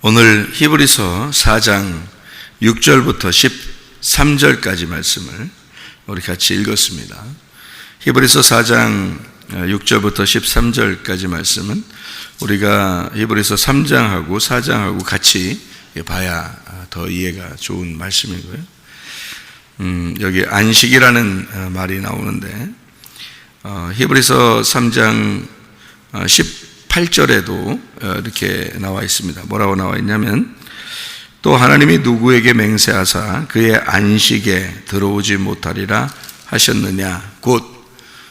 오늘 히브리서 4장 6절부터 13절까지 말씀을 우리 같이 읽었습니다. 히브리서 4장 6절부터 13절까지 말씀은 우리가 히브리서 3장하고 4장하고 같이 봐야 더 이해가 좋은 말씀이고요. 여기 안식이라는 말이 나오는데 히브리서 3장 18절에도 이렇게 나와 있습니다. 뭐라고 나와 있냐면, 또 하나님이 누구에게 맹세하사 그의 안식에 들어오지 못하리라 하셨느냐, 곧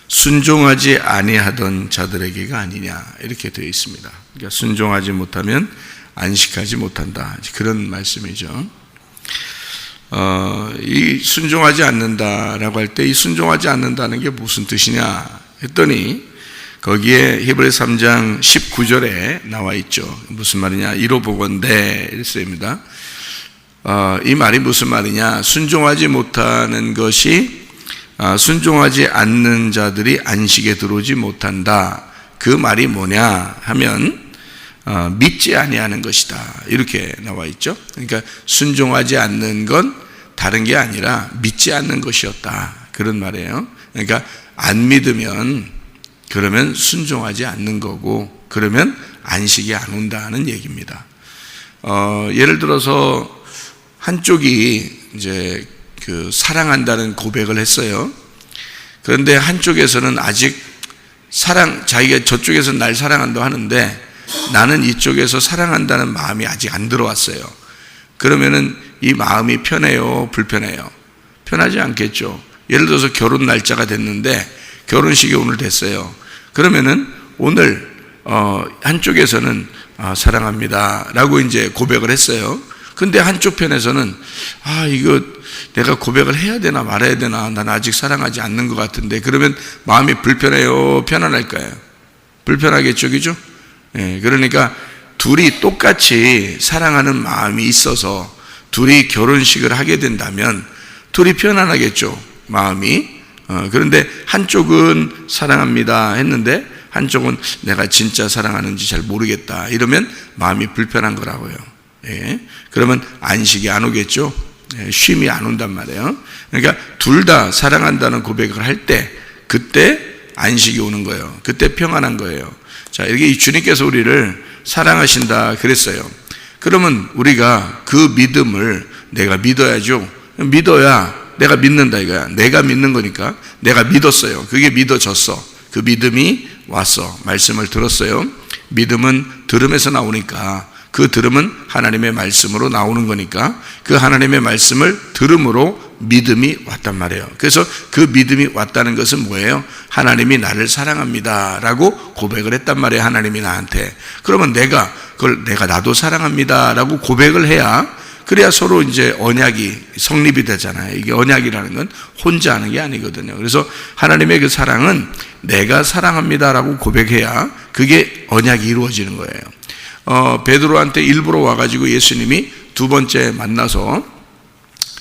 순종하지 아니하던 자들에게가 아니냐, 이렇게 되어 있습니다. 그러니까 순종하지 못하면 안식하지 못한다, 그런 말씀이죠. 이 순종하지 않는다라고 할 때 이 순종하지 않는다는 게 무슨 뜻이냐 했더니, 거기에 히브리서 3장 19절에 나와 있죠. 무슨 말이냐, 이로 보건대 이랬습니다. 이 말이 무슨 말이냐, 순종하지 못하는 것이 순종하지 않는 자들이 안식에 들어오지 못한다. 그 말이 뭐냐 하면 믿지 아니하는 것이다, 이렇게 나와 있죠. 그러니까 순종하지 않는 건 다른 게 아니라 믿지 않는 것이었다, 그런 말이에요. 그러니까 안 믿으면 그러면 순종하지 않는 거고, 그러면 안식이 안 온다는 얘기입니다. 예를 들어서 한쪽이 이제 사랑한다는 고백을 했어요. 그런데 한쪽에서는 아직 자기가 저쪽에서는 날 사랑한다고 하는데 나는 이쪽에서 사랑한다는 마음이 아직 안 들어왔어요. 그러면은 이 마음이 편해요, 불편해요? 편하지 않겠죠. 예를 들어서 결혼 날짜가 됐는데 결혼식이 오늘 됐어요. 그러면은 오늘 한쪽에서는 사랑합니다 라고 이제 고백을 했어요. 근데 한쪽 편에서는 이거 내가 고백을 해야 되나 말아야 되나, 난 아직 사랑하지 않는 것 같은데, 그러면 마음이 불편해요, 편안할까요? 불편하겠죠, 그죠? 예, 그러니까 둘이 똑같이 사랑하는 마음이 있어서 둘이 결혼식을 하게 된다면 둘이 편안하겠죠, 마음이. 그런데 한쪽은 사랑합니다 했는데 한쪽은 내가 진짜 사랑하는지 잘 모르겠다, 이러면 마음이 불편한 거라고요. 예. 그러면 안식이 안 오겠죠. 예, 쉼이 안 온단 말이에요. 그러니까 둘 다 사랑한다는 고백을 할 때, 그때 안식이 오는 거예요. 그때 평안한 거예요. 자, 이렇게 주님께서 우리를 사랑하신다 그랬어요. 그러면 우리가 그 믿음을 내가 믿어야죠. 믿어야 내가 믿는다 이거야. 내가 믿는 거니까 내가 믿었어요. 그게 믿어졌어. 그 믿음이 왔어. 말씀을 들었어요. 믿음은 들음에서 나오니까, 그 들음은 하나님의 말씀으로 나오는 거니까 그 하나님의 말씀을 들음으로 믿음이 왔단 말이에요. 그래서 그 믿음이 왔다는 것은 뭐예요? 하나님이 나를 사랑합니다 라고 고백을 했단 말이에요, 하나님이 나한테. 그러면 내가 나도 사랑합니다 라고 고백을 해야, 그래야 서로 이제 언약이 성립이 되잖아요. 이게 언약이라는 건 혼자 하는 게 아니거든요. 그래서 하나님의 그 사랑은 내가 사랑합니다라고 고백해야 그게 언약이 이루어지는 거예요. 베드로한테 일부러 와가지고 예수님이 두 번째 만나서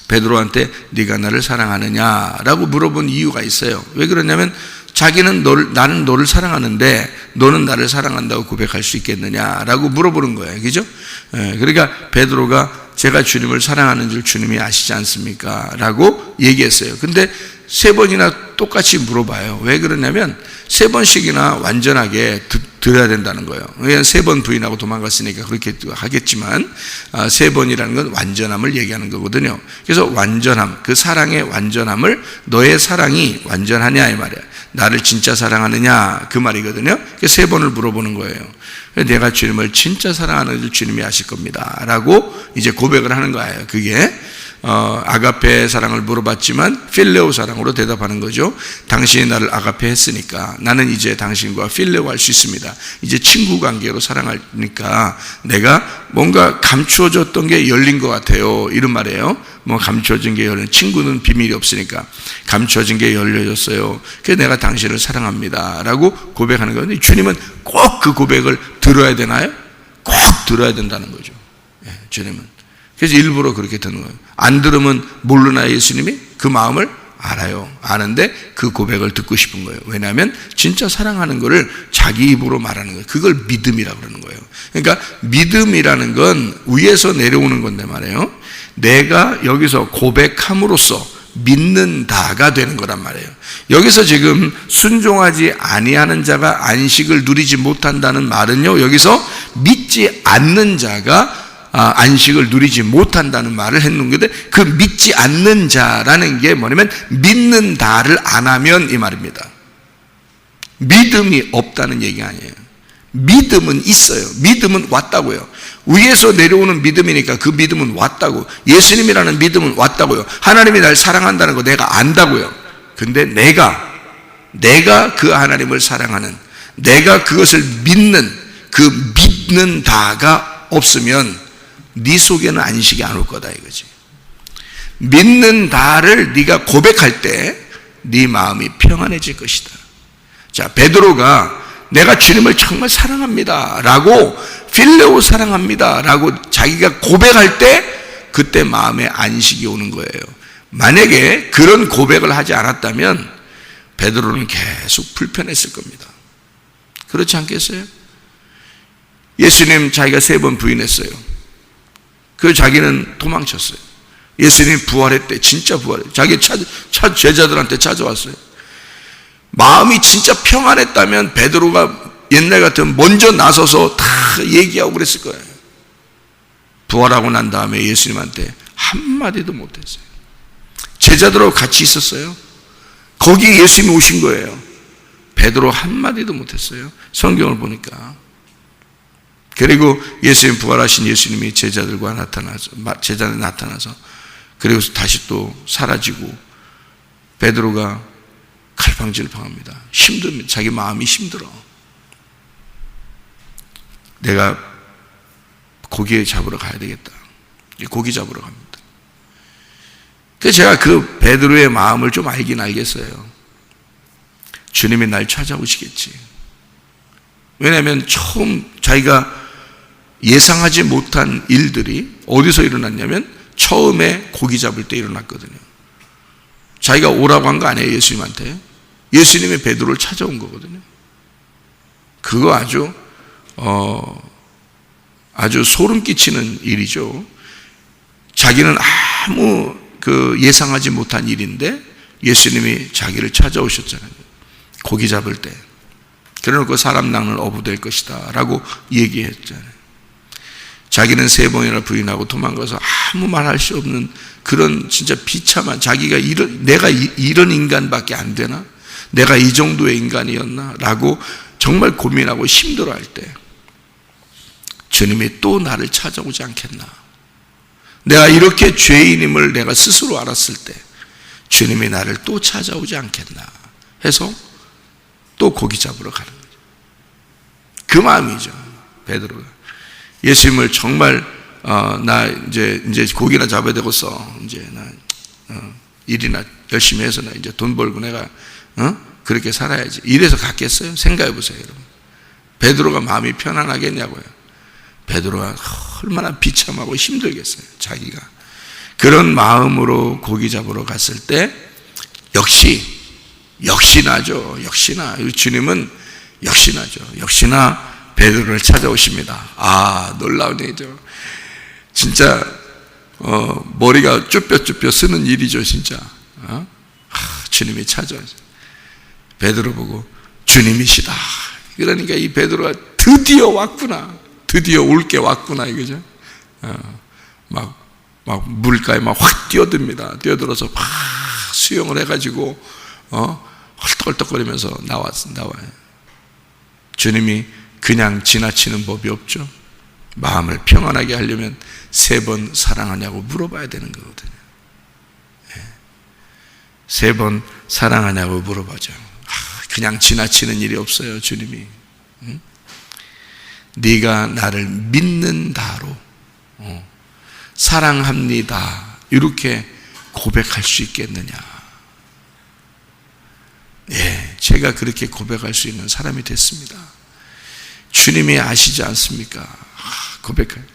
베드로한테 네가 나를 사랑하느냐라고 물어본 이유가 있어요. 왜 그러냐면 자기는 나는 너를 사랑하는데 너는 나를 사랑한다고 고백할 수 있겠느냐라고 물어보는 거예요. 그죠? 그러니까 베드로가 제가 주님을 사랑하는 줄 주님이 아시지 않습니까? 라고 얘기했어요. 근데 세 번이나 똑같이 물어봐요. 왜 그러냐면 세 번씩이나 완전하게 들어야 된다는 거예요. 그냥 세 번 부인하고 도망갔으니까 그렇게 하겠지만, 세 번이라는 건 완전함을 얘기하는 거거든요. 그래서 완전함, 그 사랑의 완전함을, 너의 사랑이 완전하냐 이 말이야. 나를 진짜 사랑하느냐, 그 말이거든요. 그래서 세 번을 물어보는 거예요. 내가 주님을 진짜 사랑하는 줄 주님이 아실 겁니다 라고 이제 고백을 하는 거예요. 그게 아가페 사랑을 물어봤지만 필레오 사랑으로 대답하는 거죠. 당신이 나를 아가페 했으니까 나는 이제 당신과 필레오 할 수 있습니다. 이제 친구 관계로 사랑하니까 내가 뭔가 감추어졌던 게 열린 것 같아요, 이런 말이에요. 뭐 감추어진 게 열린, 친구는 비밀이 없으니까 감추어진 게 열려졌어요. 그래서 내가 당신을 사랑합니다 라고 고백하는 거예요. 주님은 꼭 그 고백을 들어야 되나요? 꼭 들어야 된다는 거죠. 예, 주님은. 그래서 일부러 그렇게 듣는 거예요. 안 들으면 모르나요, 예수님이? 그 마음을 알아요. 아는데 그 고백을 듣고 싶은 거예요. 왜냐하면 진짜 사랑하는 거를 자기 입으로 말하는 거예요. 그걸 믿음이라고 그러는 거예요. 그러니까 믿음이라는 건 위에서 내려오는 건데 말이에요. 내가 여기서 고백함으로써 믿는다가 되는 거란 말이에요. 여기서 지금 순종하지 아니하는 자가 안식을 누리지 못한다는 말은요, 여기서 믿지 않는 자가 안식을 누리지 못한다는 말을 했는 건데, 그 믿지 않는 자라는 게 뭐냐면 믿는다를 안 하면 이 말입니다. 믿음이 없다는 얘기 아니에요. 믿음은 있어요. 믿음은 왔다고요. 위에서 내려오는 믿음이니까 그 믿음은 왔다고. 예수님이라는 믿음은 왔다고요. 하나님이 날 사랑한다는 거 내가 안다고요. 근데 내가 그 하나님을 사랑하는, 내가 그것을 믿는 그 믿는다가 없으면 네 속에는 안식이 안 올 거다 이거지. 믿는다를 네가 고백할 때 네 마음이 평안해질 것이다. 자, 베드로가 내가 주님을 정말 사랑합니다 라고, 필레오 사랑합니다 라고 자기가 고백할 때 그때 마음에 안식이 오는 거예요. 만약에 그런 고백을 하지 않았다면 베드로는 계속 불편했을 겁니다. 그렇지 않겠어요? 예수님 자기가 3번 부인했어요. 그 자기는 도망쳤어요. 예수님이 부활했대. 진짜 부활했대. 자기 제자들한테 찾아왔어요. 마음이 진짜 평안했다면 베드로가 옛날 같으면 먼저 나서서 다 얘기하고 그랬을 거예요. 부활하고 난 다음에 예수님한테 한마디도 못했어요. 제자들하고 같이 있었어요. 거기에 예수님이 오신 거예요. 베드로 한마디도 못했어요. 성경을 보니까. 그리고 예수님, 부활하신 예수님이 제자들 나타나서 그리고 다시 또 사라지고 베드로가 갈팡질팡합니다. 힘듭니다. 자기 마음이 힘들어. 내가 고기 잡으러 가야 되겠다. 고기 잡으러 갑니다. 그래서 제가 그 베드로의 마음을 좀 알긴 알겠어요. 주님이 날 찾아오시겠지. 왜냐하면 처음 자기가 예상하지 못한 일들이 어디서 일어났냐면 처음에 고기 잡을 때 일어났거든요. 자기가 오라고 한 거 아니에요, 예수님한테. 예수님이 베드로를 찾아온 거거든요. 그거 아주 소름 끼치는 일이죠. 자기는 아무 예상하지 못한 일인데 예수님이 자기를 찾아오셨잖아요. 고기 잡을 때. 그래놓고 사람 낚는 어부 될 것이다 라고 얘기했잖아요. 자기는 3번이나 부인하고 도망가서 아무 말할 수 없는 그런 진짜 비참한, 자기가 내가 이런 인간밖에 안 되나? 내가 이 정도의 인간이었나? 라고 정말 고민하고 힘들어할 때 주님이 또 나를 찾아오지 않겠나? 내가 이렇게 죄인임을 내가 스스로 알았을 때 주님이 나를 또 찾아오지 않겠나 해서 또 고기 잡으러 가는 거죠. 그 마음이죠, 베드로가. 예수님을 정말 나 이제 고기나 잡아야 되겠어. 이제 나 일이나 열심히 해서 나 이제 돈 벌고 내가 그렇게 살아야지. 이래서 갔겠어요? 생각해 보세요, 여러분. 베드로가 마음이 편안하겠냐고요. 베드로가 얼마나 비참하고 힘들겠어요, 자기가. 그런 마음으로 고기 잡으러 갔을 때 역시나죠. 주님은 역시나 베드로를 찾아오십니다. 놀라운 일이죠. 진짜 머리가 쭈뼛쭈뼛 쓰는 일이죠, 진짜. 주님이 찾아오죠. 베드로 보고 주님이시다. 그러니까 이 베드로가 드디어 왔구나. 드디어 올 게 왔구나 이거죠. 막 물가에 막 확 뛰어듭니다. 뛰어들어서 막 수영을 해가지고 헐떡헐떡거리면서 나와요. 주님이 그냥 지나치는 법이 없죠. 마음을 평안하게 하려면 3번 사랑하냐고 물어봐야 되는 거거든요. 3번 사랑하냐고 물어보죠. 그냥 지나치는 일이 없어요, 주님이. 네가 나를 믿는다로 사랑합니다 이렇게 고백할 수 있겠느냐. 제가 그렇게 고백할 수 있는 사람이 됐습니다. 주님이 아시지 않습니까? 고백할.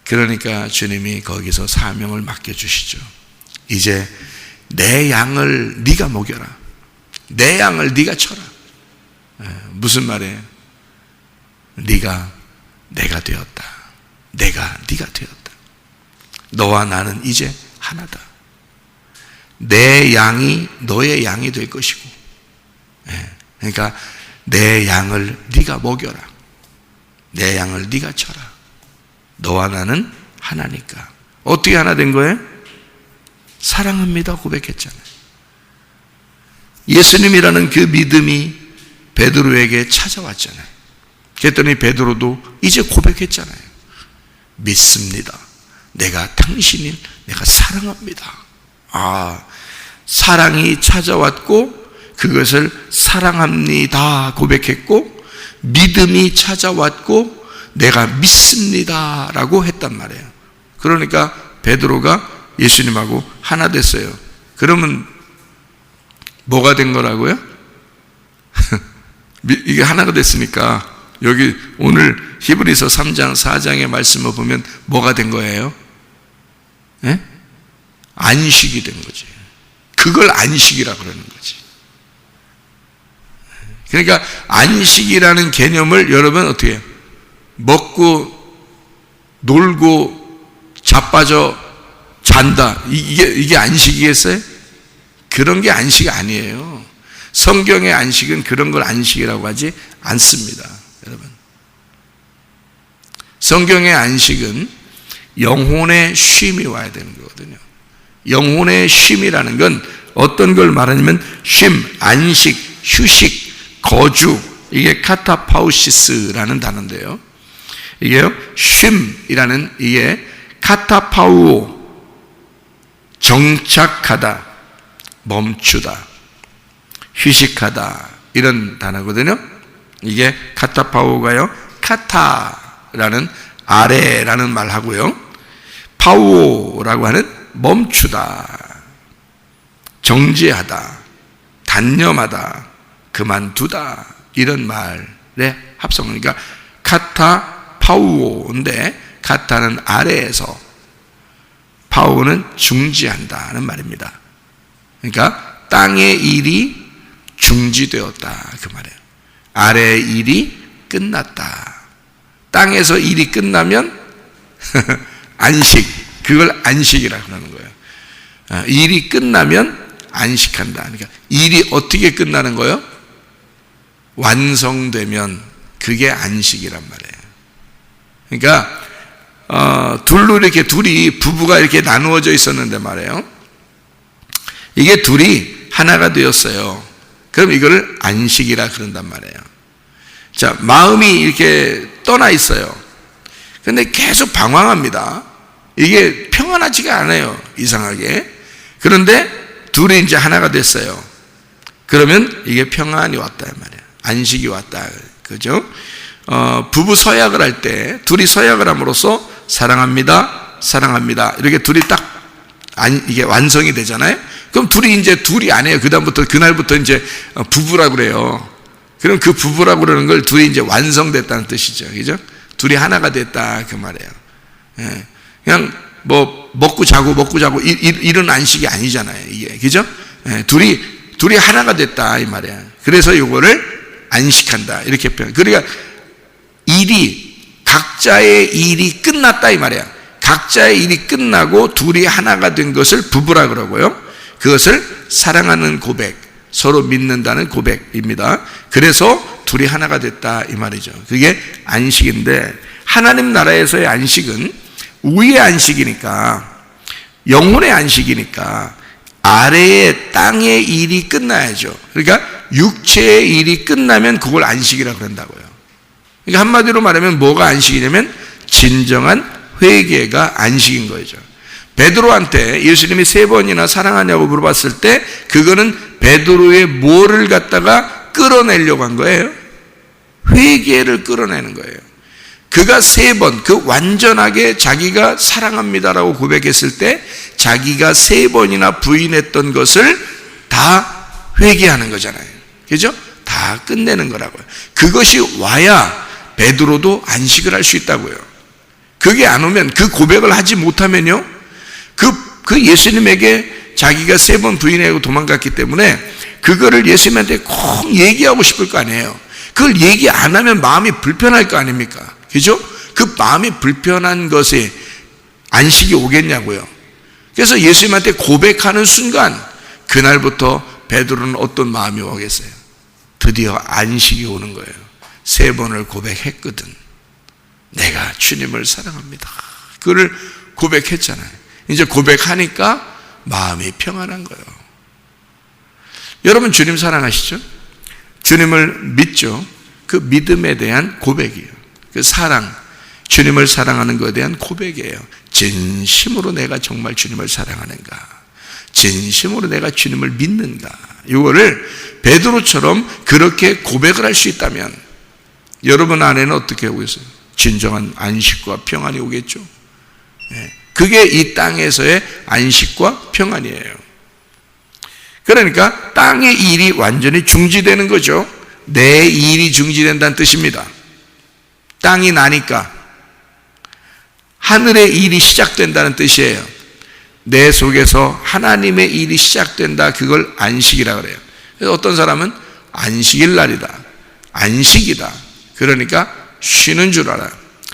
그러니까 주님이 거기서 사명을 맡겨주시죠. 이제 내 양을 네가 먹여라. 내 양을 네가 쳐라. 무슨 말이에요? 네가 내가 되었다. 내가 네가 되었다. 너와 나는 이제 하나다. 내 양이 너의 양이 될 것이고, 그러니까 내 양을 네가 먹여라. 내 양을 네가 쳐라. 너와 나는 하나니까. 어떻게 하나 된 거예요? 사랑합니다 고백했잖아요. 예수님이라는 그 믿음이 베드로에게 찾아왔잖아요. 그랬더니 베드로도 이제 고백했잖아요. 믿습니다. 내가 당신인 내가 사랑합니다. 사랑이 찾아왔고 그것을 사랑합니다 고백했고, 믿음이 찾아왔고 내가 믿습니다 라고 했단 말이에요. 그러니까 베드로가 예수님하고 하나 됐어요. 그러면 뭐가 된 거라고요? 이게 하나가 됐으니까 여기 오늘 히브리서 3장 4장의 말씀을 보면 뭐가 된 거예요? 안식이 된 거지. 그걸 안식이라 그러는 거지. 그러니까 안식이라는 개념을 여러분 어떻게 해요? 먹고 놀고 자빠져 잔다, 이게 안식이겠어요? 그런 게 안식이 아니에요. 성경의 안식은 그런 걸 안식이라고 하지 않습니다. 여러분, 성경의 안식은 영혼의 쉼이 와야 되는 거거든요. 영혼의 쉼이라는 건 어떤 걸 말하냐면 쉼, 안식, 휴식, 거주, 이게 카타파우시스라는 단어인데요. 이게요, 쉼이라는 이게 카타파우오, 정착하다, 멈추다, 휴식하다, 이런 단어거든요. 이게 카타파우오가요, 카타라는 아래라는 말하고요, 파우오라고 하는 멈추다, 정지하다, 단념하다, 그만두다, 이런 말의 합성어니까 카타파우오인데, 카타는 아래에서, 파우오는 중지한다는 말입니다. 그러니까 땅의 일이 중지되었다 그 말이에요. 아래의 일이 끝났다. 땅에서 일이 끝나면 안식, 그걸 안식이라고 하는 거예요. 일이 끝나면 안식한다. 그러니까 일이 어떻게 끝나는 거예요? 완성되면 그게 안식이란 말이에요. 그러니까 둘이 부부가 이렇게 나누어져 있었는데 말이에요. 이게 둘이 하나가 되었어요. 그럼 이거를 안식이라 그런단 말이에요. 자, 마음이 이렇게 떠나 있어요. 근데 계속 방황합니다. 이게 평안하지가 않아요, 이상하게. 그런데 둘이 이제 하나가 됐어요. 그러면 이게 평안이 왔다 말이에요. 안식이 왔다, 그죠? 부부 서약을 할 때 둘이 서약을 함으로써 사랑합니다, 사랑합니다, 이렇게 둘이 딱 이게 완성이 되잖아요. 그럼 둘이 안 해요. 그날부터 이제 부부라고 그래요. 그럼 그 부부라고 그러는 걸 둘이 이제 완성됐다는 뜻이죠. 그죠? 둘이 하나가 됐다 그 말이에요. 예. 그냥 뭐 먹고 자고 이런 안식이 아니잖아요, 이게. 그죠? 예. 둘이 하나가 됐다 이 말이야. 그래서 이거를 안식한다 이렇게 표현. 그러니까 각자의 일이 끝났다 이 말이야. 각자의 일이 끝나고 둘이 하나가 된 것을 부부라 그러고요. 그것을 사랑하는 고백, 서로 믿는다는 고백입니다. 그래서 둘이 하나가 됐다 이 말이죠. 그게 안식인데, 하나님 나라에서의 안식은 위의 안식이니까, 영혼의 안식이니까 아래의 땅의 일이 끝나야죠. 그러니까 육체의 일이 끝나면 그걸 안식이라 그런다고요. 그러니까 한마디로 말하면 뭐가 안식이냐면 진정한 회개가 안식인 거죠. 베드로한테 예수님이 3번이나 사랑하냐고 물어봤을 때 그거는 베드로의 뭐를 갖다가 끌어내려고 한 거예요? 회개를 끌어내는 거예요. 그가 3번 그 완전하게 자기가 사랑합니다라고 고백했을 때 자기가 3번이나 부인했던 것을 다 회개하는 거잖아요. 그죠? 다 끝내는 거라고요. 그것이 와야 베드로도 안식을 할 수 있다고요. 그게 안 오면, 그 고백을 하지 못하면요, 그 예수님에게 자기가 3번 부인하고 도망갔기 때문에 그거를 예수님한테 꼭 얘기하고 싶을 거 아니에요. 그걸 얘기 안 하면 마음이 불편할 거 아닙니까? 그죠? 그 마음이 불편한 것에 안식이 오겠냐고요. 그래서 예수님한테 고백하는 순간 그날부터 베드로는 어떤 마음이 오겠어요? 드디어 안식이 오는 거예요. 3번을 고백했거든. 내가 주님을 사랑합니다. 그걸 고백했잖아요. 이제 고백하니까 마음이 평안한 거예요. 여러분 주님 사랑하시죠? 주님을 믿죠? 그 믿음에 대한 고백이에요. 그 사랑, 주님을 사랑하는 것에 대한 고백이에요. 진심으로 내가 정말 주님을 사랑하는가? 진심으로 내가 주님을 믿는가? 이거를 베드로처럼 그렇게 고백을 할 수 있다면 여러분 안에는 어떻게 오겠어요? 진정한 안식과 평안이 오겠죠. 그게 이 땅에서의 안식과 평안이에요. 그러니까 땅의 일이 완전히 중지되는 거죠. 내 일이 중지된다는 뜻입니다. 땅이 나니까 하늘의 일이 시작된다는 뜻이에요. 내 속에서 하나님의 일이 시작된다. 그걸 안식이라 그래요. 그래서 어떤 사람은 안식일 날이다, 안식이다. 그러니까 쉬는 줄 알아요.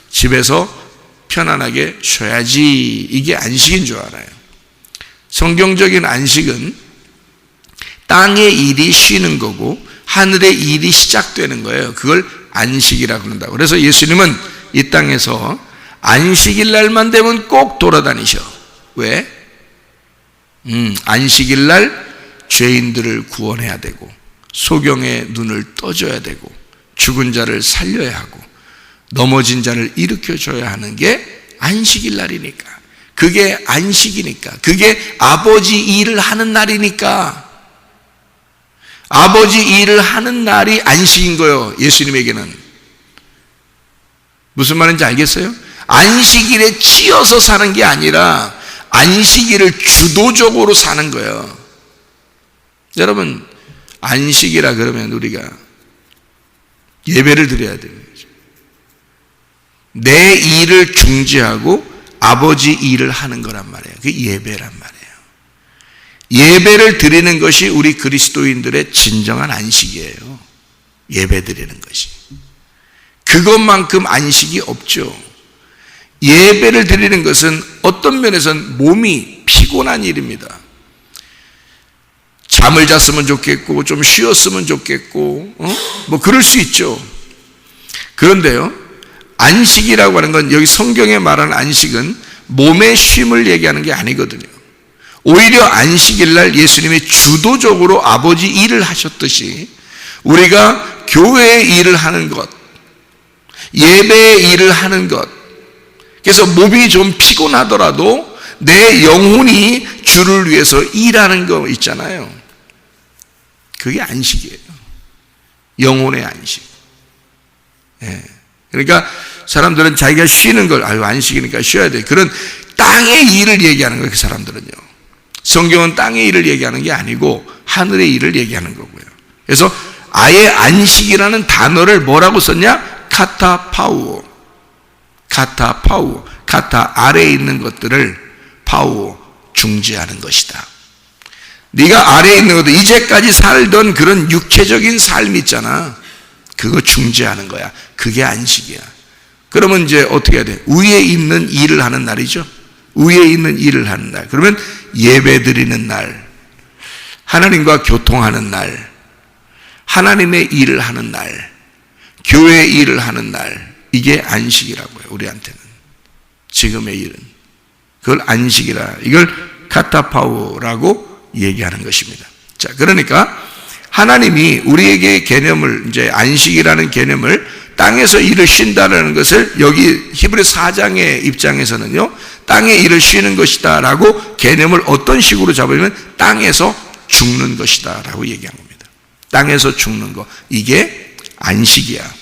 집에서 편안하게 쉬어야지, 이게 안식인 줄 알아요. 성경적인 안식은 땅의 일이 쉬는 거고 하늘의 일이 시작되는 거예요. 그걸 안식이라고 그런다고. 그래서 예수님은 이 땅에서 안식일 날만 되면 꼭 돌아다니셔. 왜? 안식일 날 죄인들을 구원해야 되고 소경의 눈을 떠줘야 되고 죽은 자를 살려야 하고 넘어진 자를 일으켜줘야 하는 게 안식일 날이니까. 그게 안식이니까. 그게 아버지 일을 하는 날이니까. 아버지 일을 하는 날이 안식인 거예요. 예수님에게는. 무슨 말인지 알겠어요? 안식일에 치여서 사는 게 아니라 안식일을 주도적으로 사는 거예요. 여러분, 안식이라 그러면 우리가 예배를 드려야 돼요. 내 일을 중지하고 아버지 일을 하는 거란 말이에요. 그게 예배란 말이에요. 예배를 드리는 것이 우리 그리스도인들의 진정한 안식이에요. 예배 드리는 것이. 그것만큼 안식이 없죠. 예배를 드리는 것은 어떤 면에서는 몸이 피곤한 일입니다. 잠을 잤으면 좋겠고 좀 쉬었으면 좋겠고 뭐 그럴 수 있죠. 그런데요, 안식이라고 하는 건 여기 성경에 말하는 안식은 몸의 쉼을 얘기하는 게 아니거든요. 오히려 안식일 날 예수님이 주도적으로 아버지 일을 하셨듯이 우리가 교회의 일을 하는 것, 예배의 일을 하는 것, 그래서 몸이 좀 피곤하더라도 내 영혼이 주를 위해서 일하는 거 있잖아요. 그게 안식이에요. 영혼의 안식. 그러니까 사람들은 자기가 쉬는 걸 안식이니까 쉬어야 돼. 그런 땅의 일을 얘기하는 거예요. 그 사람들은요. 성경은 땅의 일을 얘기하는 게 아니고 하늘의 일을 얘기하는 거고요. 그래서 아예 안식이라는 단어를 뭐라고 썼냐? 카타파우오. 카타파우오. 카타 아래에 있는 것들을 파우오 중지하는 것이다. 네가 아래에 있는 것도 이제까지 살던 그런 육체적인 삶 있잖아. 그거 중지하는 거야. 그게 안식이야. 그러면 이제 어떻게 해야 돼? 위에 있는 일을 하는 날이죠. 위에 있는 일을 하는 날. 그러면 예배 드리는 날, 하나님과 교통하는 날, 하나님의 일을 하는 날, 교회의 일을 하는 날, 이게 안식이라고요. 우리한테는. 지금의 일은. 그걸 안식이라. 이걸 카타파우라고 얘기하는 것입니다. 자, 그러니까 하나님이 우리에게 개념을, 이제 안식이라는 개념을 땅에서 일을 쉰다는 것을 여기 히브리서 4장의 입장에서는요, 땅에 일을 쉬는 것이다 라고 개념을 어떤 식으로 잡으면 땅에서 죽는 것이다 라고 얘기한 겁니다. 땅에서 죽는 거, 이게 안식이야.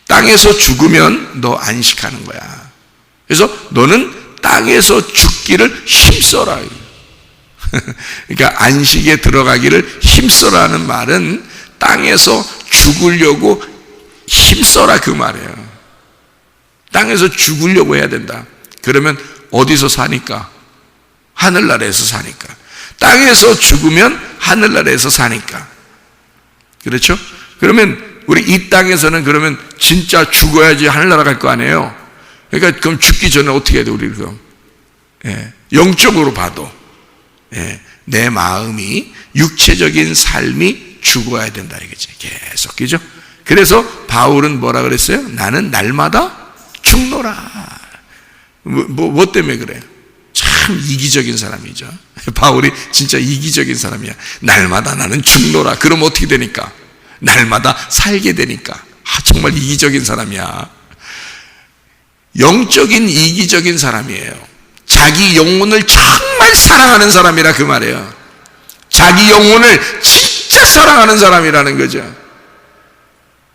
땅에서 죽으면 너 안식하는 거야. 그래서 너는 땅에서 죽기를 힘써라. 그러니까 안식에 들어가기를 힘써라는 말은 땅에서 죽으려고 힘써라 그 말이에요. 땅에서 죽으려고 해야 된다. 그러면 어디서 사니까? 하늘나라에서 사니까. 땅에서 죽으면 하늘나라에서 사니까. 그렇죠? 그러면 우리 이 땅에서는 그러면 진짜 죽어야지 하늘나라 갈 거 아니에요? 그러니까 그럼 죽기 전에 어떻게 해야 돼, 우리 그럼? 예, 영적으로 봐도. 예, 내 마음이, 육체적인 삶이 죽어야 된다, 이거지. 계속, 그죠? 그래서 바울은 뭐라 그랬어요? 나는 날마다 죽노라. 뭐 때문에 그래요? 참 이기적인 사람이죠. 바울이 진짜 이기적인 사람이야. 날마다 나는 죽노라. 그럼 어떻게 되니까? 날마다 살게 되니까. 정말 이기적인 사람이야. 영적인 이기적인 사람이에요. 자기 영혼을 정말 사랑하는 사람이라 그 말이에요. 자기 영혼을 진짜 사랑하는 사람이라는 거죠.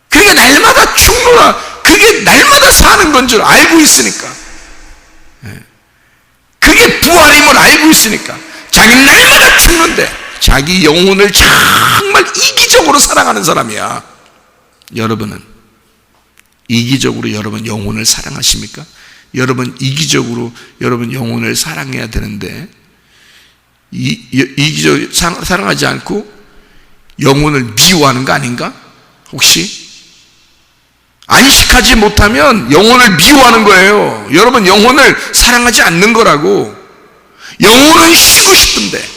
그게 날마다 죽노라. 그게 날마다 사는 건 줄 알고 있으니까. 그게 부활임을 알고 있으니까. 자기는 날마다 죽는데 자기 영혼을 정말 이기적으로 사랑하는 사람이야. 여러분은 이기적으로 여러분 영혼을 사랑하십니까? 여러분 이기적으로 여러분 영혼을 사랑해야 되는데 이기적으로 사랑하지 않고 영혼을 미워하는 거 아닌가? 혹시? 안식하지 못하면 영혼을 미워하는 거예요. 여러분 영혼을 사랑하지 않는 거라고. 영혼은 쉬고 싶은데,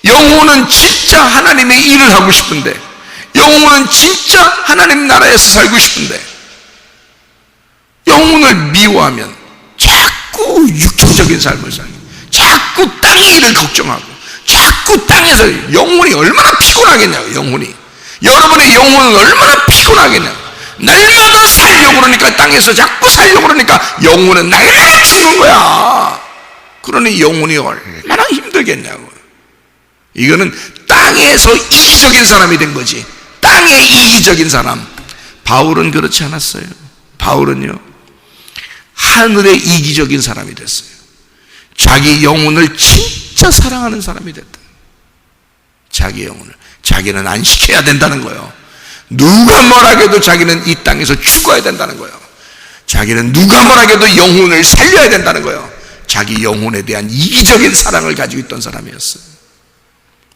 영혼은 진짜 하나님의 일을 하고 싶은데, 영혼은 진짜 하나님 나라에서 살고 싶은데, 영혼을 미워하면 자꾸 육체적인 삶을 살고, 자꾸 땅의 일을 걱정하고, 자꾸 땅에서 영혼이 얼마나 피곤하겠냐고. 영혼이, 여러분의 영혼은 얼마나 피곤하겠냐고. 날마다 살려고 그러니까, 땅에서 자꾸 살려고 그러니까 영혼은 날마다 죽는 거야. 그러니 영혼이 얼마나 힘들겠냐고. 이거는 땅에서 이기적인 사람이 된 거지. 땅의 이기적인 사람. 바울은 그렇지 않았어요. 바울은요, 하늘의 이기적인 사람이 됐어요. 자기 영혼을 진짜 사랑하는 사람이 됐다. 자기 영혼을. 자기는 안식해야 된다는 거예요. 누가 뭐라 해도 자기는 이 땅에서 죽어야 된다는 거예요. 자기는 누가 뭐라 해도 영혼을 살려야 된다는 거예요. 자기 영혼에 대한 이기적인 사랑을 가지고 있던 사람이었어요.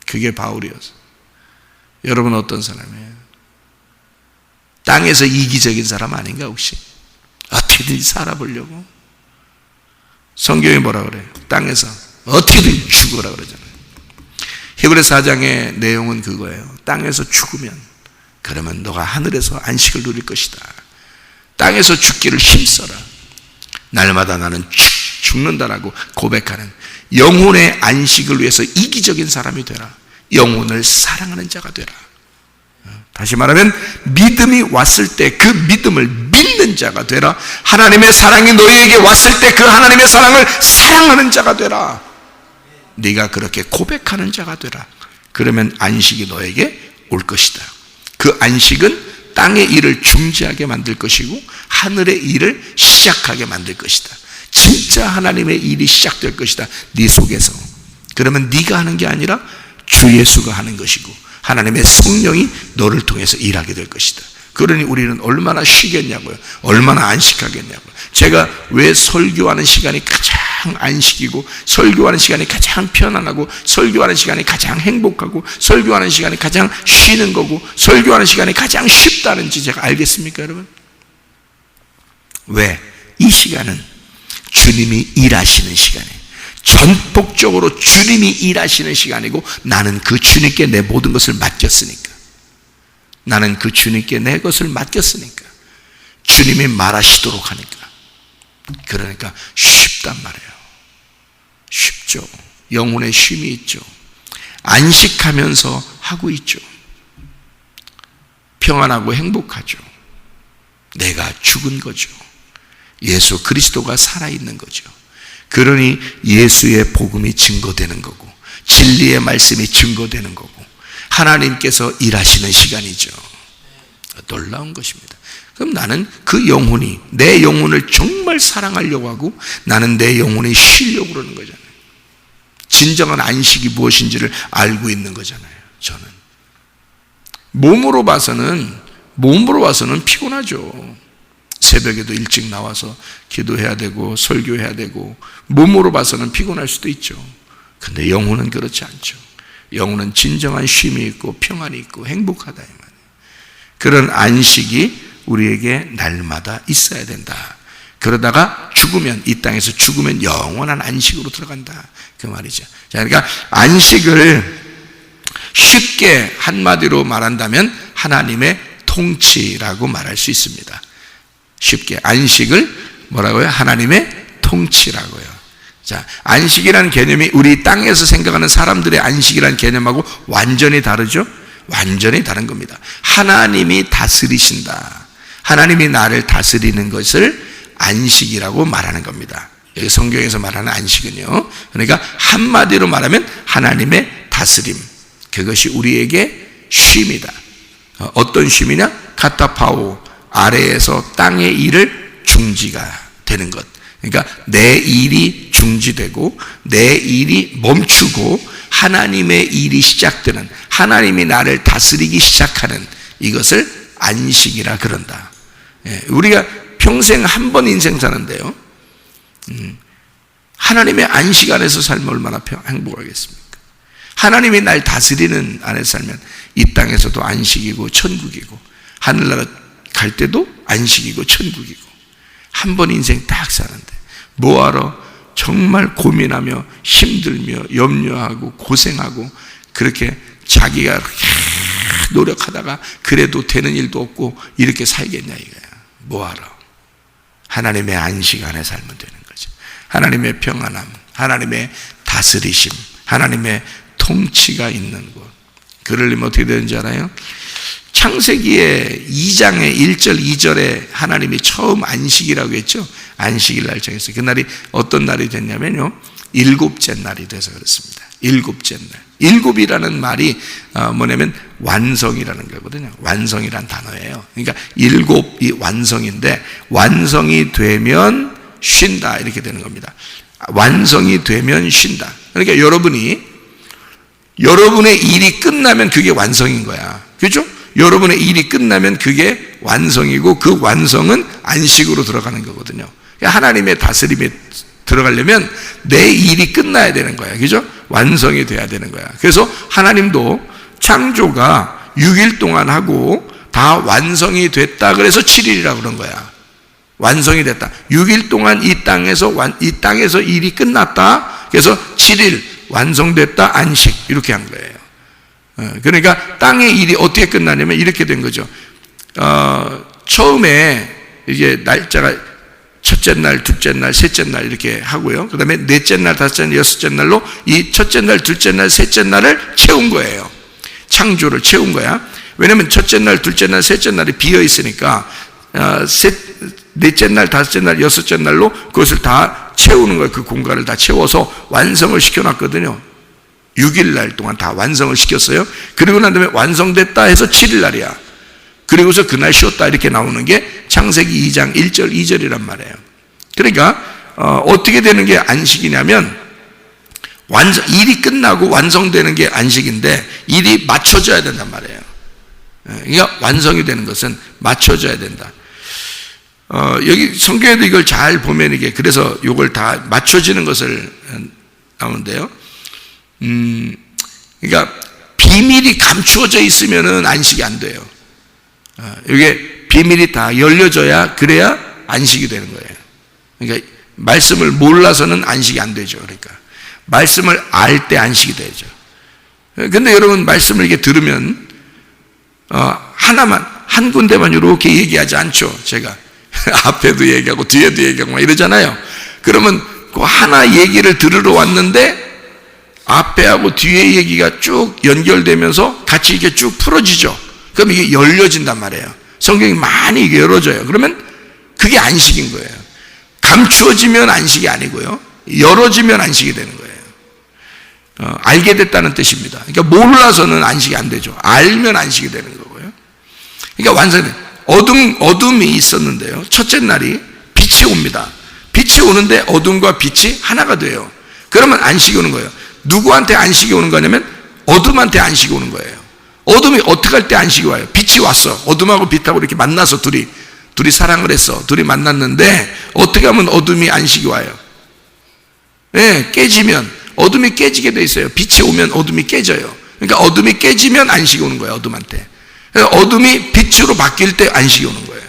그게 바울이었어요. 여러분 어떤 사람이에요? 땅에서 이기적인 사람 아닌가 혹시? 어떻게든 살아보려고? 성경이 뭐라 그래요? 땅에서 어떻게든 죽어라 그러잖아요. 히브리서 4장의 내용은 그거예요. 땅에서 죽으면 그러면 너가 하늘에서 안식을 누릴 것이다. 땅에서 죽기를 힘써라. 날마다 나는 죽는다라고 고백하는 영혼의 안식을 위해서 이기적인 사람이 되라. 영혼을 사랑하는 자가 되라. 다시 말하면 믿음이 왔을 때 그 믿음을 믿는 자가 되라. 하나님의 사랑이 너희에게 왔을 때 그 하나님의 사랑을 사랑하는 자가 되라. 네가 그렇게 고백하는 자가 되라. 그러면 안식이 너에게 올 것이다. 그 안식은 땅의 일을 중지하게 만들 것이고 하늘의 일을 시작하게 만들 것이다. 진짜 하나님의 일이 시작될 것이다. 네 속에서. 그러면 네가 하는 게 아니라 주 예수가 하는 것이고 하나님의 성령이 너를 통해서 일하게 될 것이다. 그러니 우리는 얼마나 쉬겠냐고요. 얼마나 안식하겠냐고요. 제가 왜 설교하는 시간이 가장 안식이고 설교하는 시간이 가장 편안하고 설교하는 시간이 가장 행복하고 설교하는 시간이 가장 쉬는 거고 설교하는 시간이 가장 쉽다는지 제가 알겠습니까, 여러분? 왜? 이 시간은 주님이 일하시는 시간이에요. 전폭적으로 주님이 일하시는 시간이고 나는 그 주님께 내 모든 것을 맡겼으니까. 나는 그 주님께 내 것을 맡겼으니까. 주님이 말하시도록 하니까. 그러니까 쉽단 말이에요. 쉽죠. 영혼의 쉼이 있죠. 안식하면서 하고 있죠. 평안하고 행복하죠. 내가 죽은 거죠. 예수 그리스도가 살아있는 거죠. 그러니 예수의 복음이 증거되는 거고 진리의 말씀이 증거되는 거고 하나님께서 일하시는 시간이죠. 놀라운 것입니다. 그럼 나는 그 영혼이 내 영혼을 정말 사랑하려고 하고 나는 내 영혼이 쉬려고 그러는 거잖아요. 진정한 안식이 무엇인지를 알고 있는 거잖아요. 저는 몸으로 봐서는 피곤하죠. 새벽에도 일찍 나와서 기도해야 되고 설교해야 되고 몸으로 봐서는 피곤할 수도 있죠. 근데 영혼은 그렇지 않죠. 영혼은 진정한 쉼이 있고 평안이 있고 행복하다 이 말이에요. 그런 안식이 우리에게 날마다 있어야 된다. 그러다가 죽으면, 이 땅에서 죽으면 영원한 안식으로 들어간다 그 말이죠. 자, 그러니까 안식을 쉽게 한마디로 말한다면 하나님의 통치라고 말할 수 있습니다. 쉽게 안식을 뭐라고요? 하나님의 통치라고요. 자, 안식이라는 개념이 우리 땅에서 생각하는 사람들의 안식이라는 개념하고 완전히 다르죠? 완전히 다른 겁니다. 하나님이 다스리신다. 하나님이 나를 다스리는 것을 안식이라고 말하는 겁니다. 여기 성경에서 말하는 안식은요. 그러니까 한마디로 말하면 하나님의 다스림. 그것이 우리에게 쉼이다. 어떤 쉼이냐? 카타파오, 아래에서 땅의 일을 중지가 되는 것. 그러니까 내 일이 중지되고 내 일이 멈추고 하나님의 일이 시작되는, 하나님이 나를 다스리기 시작하는 이것을 안식이라 그런다. 우리가 평생 한 번 인생 사는데요, 하나님의 안식 안에서 살면 얼마나 행복하겠습니까? 하나님이 날 다스리는 안에서 살면 이 땅에서도 안식이고 천국이고, 하늘나라 갈 때도 안식이고 천국이고, 한 번 인생 딱 사는데 뭐하러 정말 고민하며 힘들며 염려하고 고생하고 그렇게 자기가 노력하다가 그래도 되는 일도 없고 이렇게 살겠냐 이거야. 뭐하러? 하나님의 안식 안에 살면 되는 거죠. 하나님의 평안함, 하나님의 다스리심, 하나님의 통치가 있는 곳. 그러려면 어떻게 되는지 알아요? 창세기의 2장의 1절 2절에 하나님이 처음 안식이라고 했죠. 안식일 날 정했어요. 그날이 어떤 날이 됐냐면요, 일곱째 날이 돼서 그렇습니다. 일곱째 날. 일곱이라는 말이 뭐냐면 완성이라는 거거든요. 완성이란 단어예요. 그러니까 일곱이 완성인데, 완성이 되면 쉰다 이렇게 되는 겁니다. 완성이 되면 쉰다. 그러니까 여러분의 일이 끝나면 그게 완성인 거야. 그렇죠? 여러분의 일이 끝나면 그게 완성이고, 그 완성은 안식으로 들어가는 거거든요. 그러니까 하나님의 다스림에 들어가려면 내 일이 끝나야 되는 거야. 그죠? 완성이 돼야 되는 거야. 그래서 하나님도 창조가 6일 동안 하고 다 완성이 됐다 그래서 7일이라고 그런 거야. 완성이 됐다. 6일 동안 이 땅에서 일이 끝났다. 그래서 7일 완성됐다, 안식, 이렇게 한 거예요. 그러니까 땅의 일이 어떻게 끝나냐면 이렇게 된 거죠. 처음에 이제 날짜가 첫째 날, 둘째 날, 셋째 날 이렇게 하고요. 그 다음에 넷째 날, 다섯째 날, 여섯째 날로 이 첫째 날, 둘째 날, 셋째 날을 채운 거예요. 창조를 채운 거야. 왜냐면 첫째 날, 둘째 날, 셋째 날이 비어 있으니까 넷째 날, 다섯째 날, 여섯째 날로 그것을 다 채우는 거예요. 그 공간을 다 채워서 완성을 시켜놨거든요. 6일 날 동안 다 완성을 시켰어요. 그리고 난 다음에 완성됐다 해서 7일 날이야. 그리고서 그날 쉬었다 이렇게 나오는 게 창세기 2장 1절 2절이란 말이에요. 그러니까 어떻게 되는 게 안식이냐면, 일이 끝나고 완성되는 게 안식인데 일이 맞춰져야 된단 말이에요. 그러니까 완성이 되는 것은 맞춰져야 된다. 여기 성경에도 이걸 잘 보면 이게 그래서 이걸 다 맞춰지는 것을 나오는데요. 그러니까 비밀이 감추어져 있으면은 안식이 안 돼요. 이게 비밀이 다 열려져야, 그래야 안식이 되는 거예요. 그러니까 말씀을 몰라서는 안식이 안 되죠. 그러니까 말씀을 알 때 안식이 되죠. 근데 여러분 말씀을 이렇게 들으면 하나만, 한 군데만 이렇게 얘기하지 않죠. 제가 앞에도 얘기하고 뒤에도 얘기하고 막 이러잖아요. 그러면 그 하나 얘기를 들으러 왔는데 앞에하고 뒤에 얘기가 쭉 연결되면서 같이 이렇게 쭉 풀어지죠. 그럼 이게 열려진단 말이에요. 성경이 많이 열어져요. 그러면 그게 안식인 거예요. 감추어지면 안식이 아니고요, 열어지면 안식이 되는 거예요. 알게 됐다는 뜻입니다. 그러니까 몰라서는 안식이 안 되죠. 알면 안식이 되는 거고요. 그러니까 완성이, 어둠이 있었는데요, 첫째 날이 빛이 옵니다. 빛이 오는데 어둠과 빛이 하나가 돼요. 그러면 안식이 오는 거예요. 누구한테 안식이 오는 거냐면 어둠한테 안식이 오는 거예요. 어둠이 어떻게 할 때 안식이 와요? 빛이 왔어. 어둠하고 빛하고 이렇게 만나서 둘이 사랑을 했어. 둘이 만났는데 어떻게 하면 어둠이 안식이 와요? 네, 깨지면 어둠이 깨지게 돼 있어요. 빛이 오면 어둠이 깨져요. 그러니까 어둠이 깨지면 안식이 오는 거예요. 어둠한테. 어둠이 빛으로 바뀔 때 안식이 오는 거예요.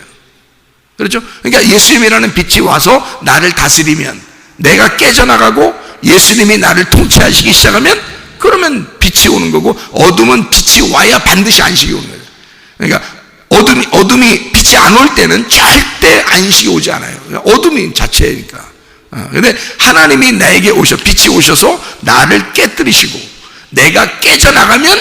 그렇죠? 그러니까 예수님이라는 빛이 와서 나를 다스리면, 내가 깨져나가고 예수님이 나를 통치하시기 시작하면, 그러면 빛이 오는 거고, 어둠은 빛이 와야 반드시 안식이 오는 거예요. 그러니까 어둠이 빛이 안 올 때는 절대 안식이 오지 않아요. 어둠이 자체니까. 근데 하나님이 나에게 빛이 오셔서 나를 깨뜨리시고 내가 깨져나가면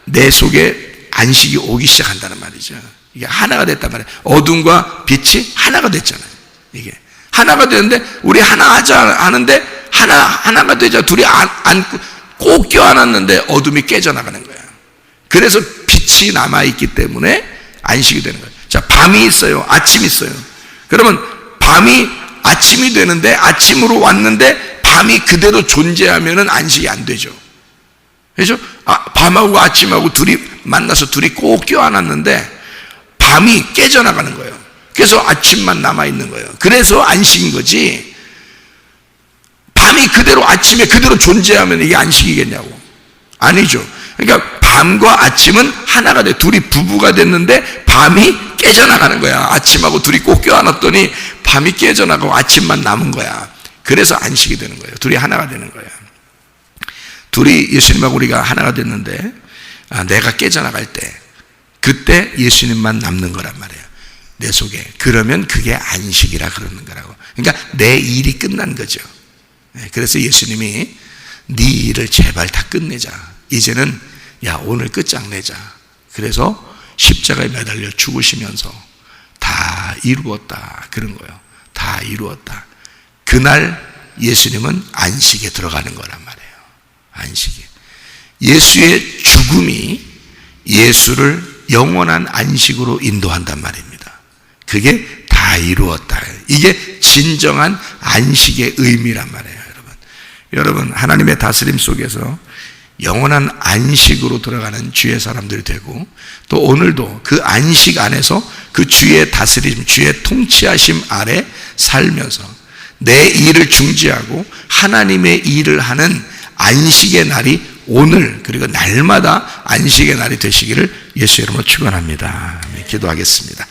내 속에 안식이 오기 시작한다는 말이죠. 이게 하나가 됐단 말이에요. 어둠과 빛이 하나가 됐잖아요. 이게 하나가 되는데, 우리 하나 하자 하는데 하나가 되자 둘이 꼭 껴안았는데 어둠이 깨져나가는 거야. 그래서 빛이 남아있기 때문에 안식이 되는 거예요. 자, 밤이 있어요. 아침이 있어요. 그러면 밤이 아침이 되는데, 아침으로 왔는데 밤이 그대로 존재하면은 안식이 안 되죠. 그렇죠? 밤하고 아침하고 둘이 만나서 둘이 꼭 껴안았는데 밤이 깨져나가는 거예요. 그래서 아침만 남아있는 거예요. 그래서 안식인 거지, 밤이 그대로 아침에 그대로 존재하면 이게 안식이겠냐고. 아니죠. 그러니까 밤과 아침은 하나가 돼. 둘이 부부가 됐는데 밤이 깨져나가는 거야. 아침하고 둘이 꼭 껴안았더니 밤이 깨져나가고 아침만 남은 거야. 그래서 안식이 되는 거예요. 둘이 하나가 되는 거야. 둘이 예수님하고 우리가 하나가 됐는데, 내가 깨져나갈 때, 그때 예수님만 남는 거란 말이에요. 내 속에. 그러면 그게 안식이라 그러는 거라고. 그러니까 내 일이 끝난 거죠. 그래서 예수님이 네 일을 제발 다 끝내자. 이제는 오늘 끝장내자. 그래서 십자가에 매달려 죽으시면서 다 이루었다 그런 거예요. 다 이루었다. 그날 예수님은 안식에 들어가는 거란 말이에요. 안식에. 예수의 죽음이 예수를 영원한 안식으로 인도한단 말입니다. 그게 다 이루었다. 이게 진정한 안식의 의미란 말이에요. 여러분, 하나님의 다스림 속에서 영원한 안식으로 들어가는 주의 사람들이 되고, 또 오늘도 그 안식 안에서 그 주의 다스림, 주의 통치하심 아래 살면서 내 일을 중지하고 하나님의 일을 하는 안식의 날이 오늘, 그리고 날마다 안식의 날이 되시기를 예수 이름으로 축원합니다. 기도하겠습니다.